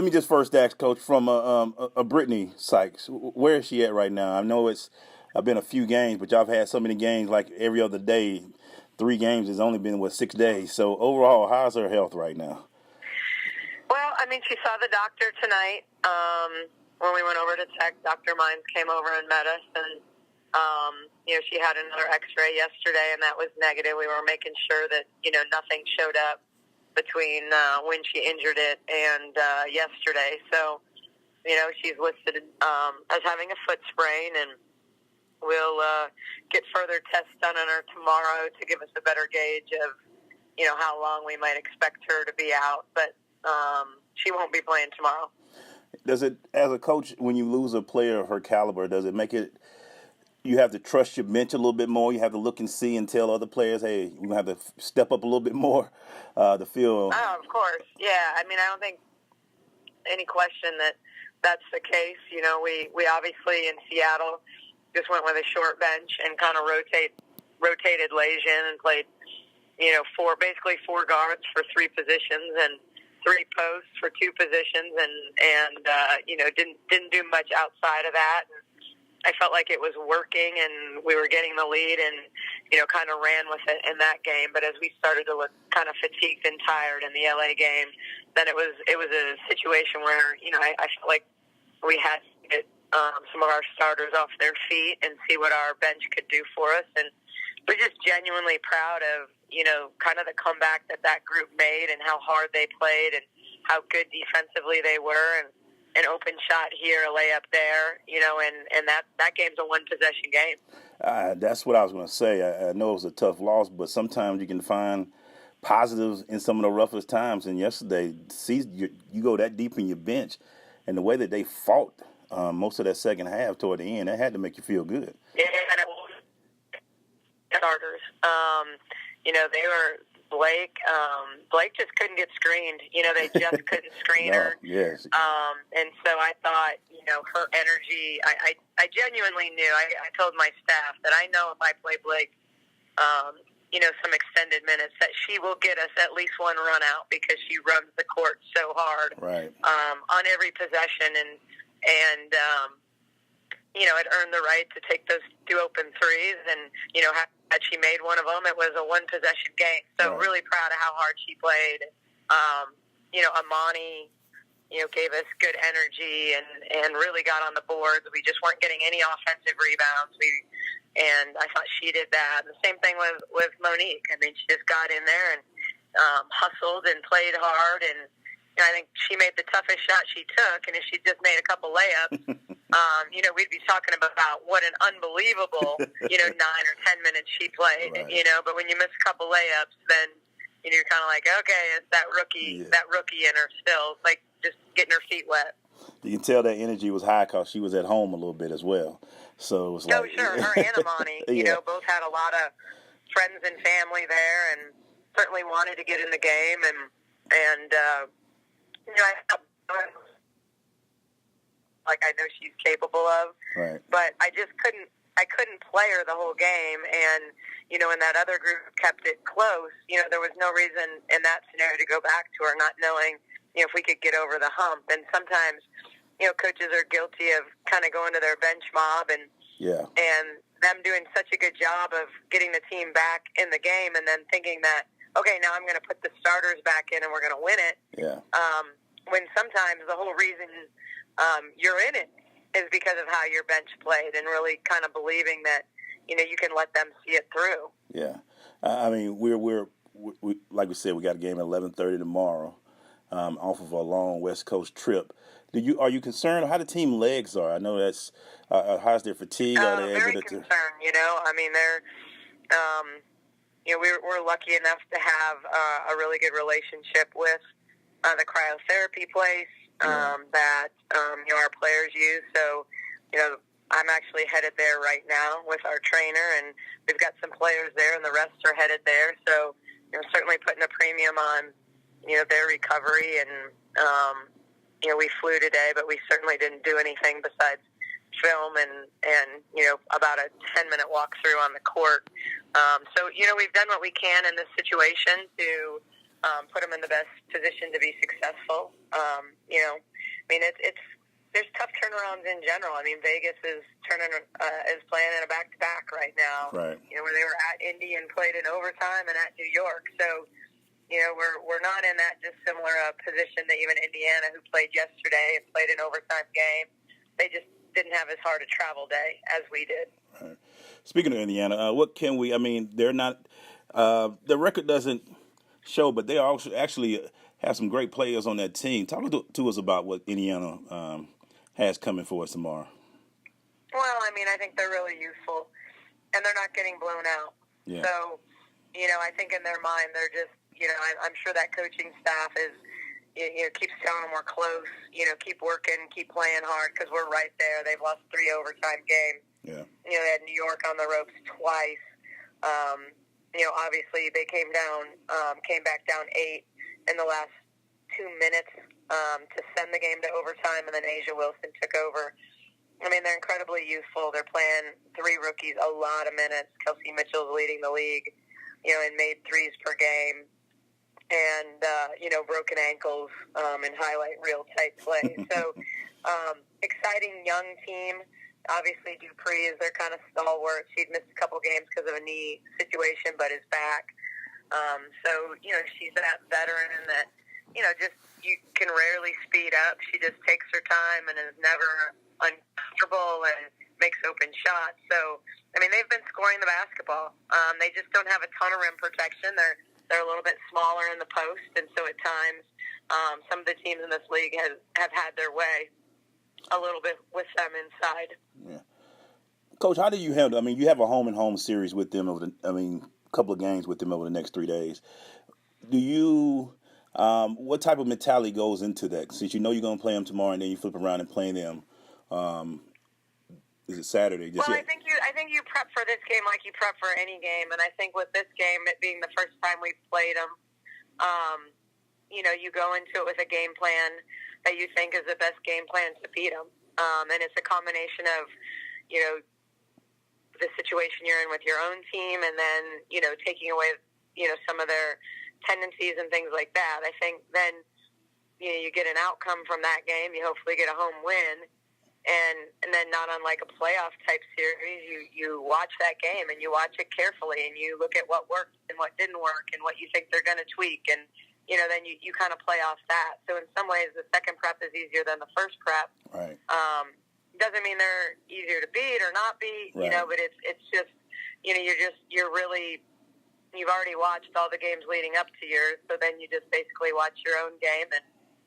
Let me just first ask, Coach, from a Brittany Sykes, where is she at right now? I know it's been a few games, but y'all have had so many games like every other day. 3 games has only been, 6 days. So overall, how's her health right now? Well, I mean, she saw the doctor tonight. When we went over to Tech, Dr. Mines came over and met us, and she had another X-ray yesterday, and that was negative. We were making sure that nothing showed up between when she injured it and yesterday. So she's listed as having a foot sprain, and we'll get further tests done on her tomorrow to give us a better gauge of how long we might expect her to be out, but she won't be playing tomorrow. Does it, as a coach, when you lose a player of her caliber, does it make it, you have to trust your bench a little bit more? You have to look and see and tell other players, hey, we're going to have to step up a little bit more to feel. Oh, of course. Yeah. I mean, I don't think any question that that's the case. We obviously in Seattle just went with a short bench and kind of rotated Lejeune and played, basically four guards for 3 positions and 3 posts for 2 positions, and didn't do much outside of that. And I felt like it was working, and we were getting the lead, and kind of ran with it in that game. But as we started to look kind of fatigued and tired in the LA game, then it was a situation where I felt like we had to get some of our starters off their feet and see what our bench could do for us. And we're just genuinely proud of kind of the comeback that group made and how hard they played and how good defensively they were, and an open shot here, a layup there, and that game's a 1-possession game. That's what I was going to say. I know it was a tough loss, but sometimes you can find positives in some of the roughest times. And yesterday, you go that deep in your bench, and the way that they fought most of that second half toward the end, that had to make you feel good. Yeah, and it was starters. They were Blake. Blake just couldn't get screened. They just couldn't screen her. Yes. And so I thought, her energy. I genuinely knew. I told my staff that I know if I play Blake, some extended minutes, that she will get us at least one run out because she runs the court so hard. Right. On every possession, and had earned the right to take those 2 open threes, and had she made one of them, it was a 1-possession game. So right. really proud of how hard she played. Amani, gave us good energy and really got on the boards. We just weren't getting any offensive rebounds. And I thought she did that. The same thing with Monique. I mean, she just got in there and hustled and played hard, and I think she made the toughest shot she took, and if she just made a couple layups, we'd be talking about what an unbelievable, 9 or 10 minutes she played, right. But when you miss a couple layups, then, you're kind of like, okay, it's that rookie in her still, like just getting her feet wet. You can tell that energy was high because she was at home a little bit as well. So it was like... Oh, sure. Her and Amani, both had a lot of friends and family there, and certainly wanted to get in the game, and I know she's capable of, right. But I couldn't play her the whole game, and when that other group kept it close, there was no reason in that scenario to go back to her, not knowing if we could get over the hump. And sometimes coaches are guilty of kind of going to their bench mob and them doing such a good job of getting the team back in the game, and then thinking that, okay, now I'm going to put the starters back in and we're going to win it. Yeah. When sometimes the whole reason you're in it is because of how your bench played, and really kind of believing that you can let them see it through. Yeah, I mean we like we said, we got a game at 11:30 tomorrow, off of a long West Coast trip. Are you concerned how the team legs are? I know that's how's their fatigue? Are they very able to? concerned. I mean they're. We're lucky enough to have a really good relationship with the cryotherapy place that our players use. So, I'm actually headed there right now with our trainer, and we've got some players there, and the rest are headed there. So, certainly putting a premium on, their recovery. And, we flew today, but we certainly didn't do anything besides film and about a 10-minute walkthrough on the court. So, we've done what we can in this situation to put them in the best position to be successful. mean, there's tough turnarounds in general. I mean, Vegas is playing in a back-to-back right now. Right. Where they were at Indy and played in overtime, and at New York. So, we're not in that dissimilar position that even Indiana, who played yesterday and played an overtime game, they just didn't have as hard a travel day as we did. Right. Speaking of Indiana, what can we? I mean, they're not. The record doesn't show, but they also actually have some great players on that team. Talk to us about what Indiana has coming for us tomorrow. Well, I mean, I think they're really useful, and they're not getting blown out. Yeah. So, I think in their mind, they're just, I'm sure that coaching staff is, keeps telling them we're close, keep working, keep playing hard, because we're right there. They've lost 3 overtime games. Yeah. They had New York on the ropes twice. Obviously they came back down 8 in the last 2 minutes to send the game to overtime, and then Asia Wilson took over. I mean, they're incredibly useful. They're playing 3 rookies a lot of minutes. Kelsey Mitchell's leading the league, and made 3s per game. And, broken ankles and highlight real tight plays. So, exciting young team. Obviously, Dupree is their kind of stalwart. She'd missed a couple games because of a knee situation, but is back. So, she's that veteran that, just you can rarely speed up. She just takes her time and is never uncomfortable and makes open shots. So, I mean, they've been scoring the basketball. They just don't have a ton of rim protection. They're a little bit smaller in the post, and so at times some of the teams in this league have had their way a little bit with them inside. Yeah. Coach, how do you handle? I mean, you have a home-and-home series with them a couple of games with them over the next 3 days. Do you? What type of mentality goes into that? Since you know you're going to play them tomorrow, and then you flip around and play them. Is it Saturday? I think you prep for this game like you prep for any game, and I think with this game, it being the first time we've played them, you go into it with a game plan that you think is the best game plan to beat them, and it's a combination of, the situation you're in with your own team, and then taking away some of their tendencies and things like that. I think then you get an outcome from that game. You hopefully get a home win. And then not unlike a playoff type series, you watch that game and you watch it carefully and you look at what worked and what didn't work and what you think they're going to tweak, and then you kind of play off that. So in some ways, the second prep is easier than the first prep. Right. Doesn't mean they're easier to beat or not beat, right. But it's just you've already watched all the games leading up to yours, so then you just basically watch your own game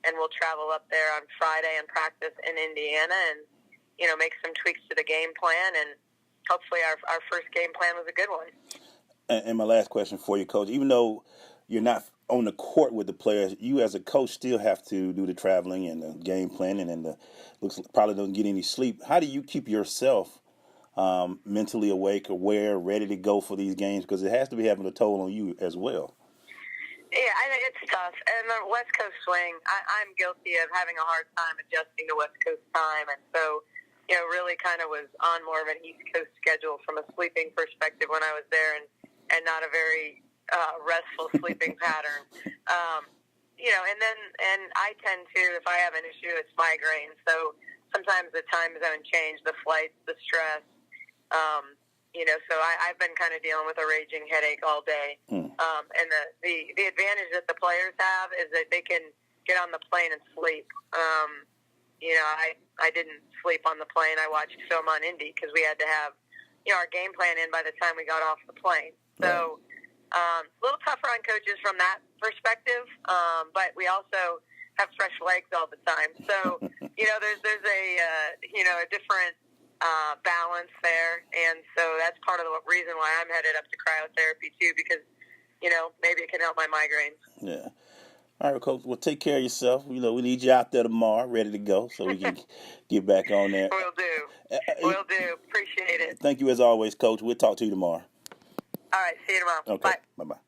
and we'll travel up there on Friday and practice in Indiana and, make some tweaks to the game plan. And hopefully our first game plan was a good one. And my last question for you, Coach, even though you're not on the court with the players, you as a coach still have to do the traveling and the game planning and probably don't get any sleep. How do you keep yourself mentally awake, aware, ready to go for these games? Because it has to be having a toll on you as well. Yeah, it's tough. And the West Coast swing, I'm guilty of having a hard time adjusting to West Coast time. And so, really kind of was on more of an East Coast schedule from a sleeping perspective when I was there and not a very restful sleeping pattern. And I tend to, if I have an issue, it's migraine. So sometimes the time zone change, the flights, the stress, so I've been kind of dealing with a raging headache all day. And the advantage that the players have is that they can get on the plane and sleep. I didn't sleep on the plane. I watched film on Indy because we had to have, our game plan in by the time we got off the plane. So a little tougher on coaches from that perspective, but we also have fresh legs all the time. So, there's a different balance there, and so that's part of the reason why I'm headed up to cryotherapy too, because maybe it can help my migraines. Yeah. All right, Coach. Well, take care of yourself. We need you out there tomorrow, ready to go, so we can get back on there. Will do. Appreciate it. Thank you as always, Coach. We'll talk to you tomorrow. All right. See you tomorrow. Okay. Bye. Bye-bye.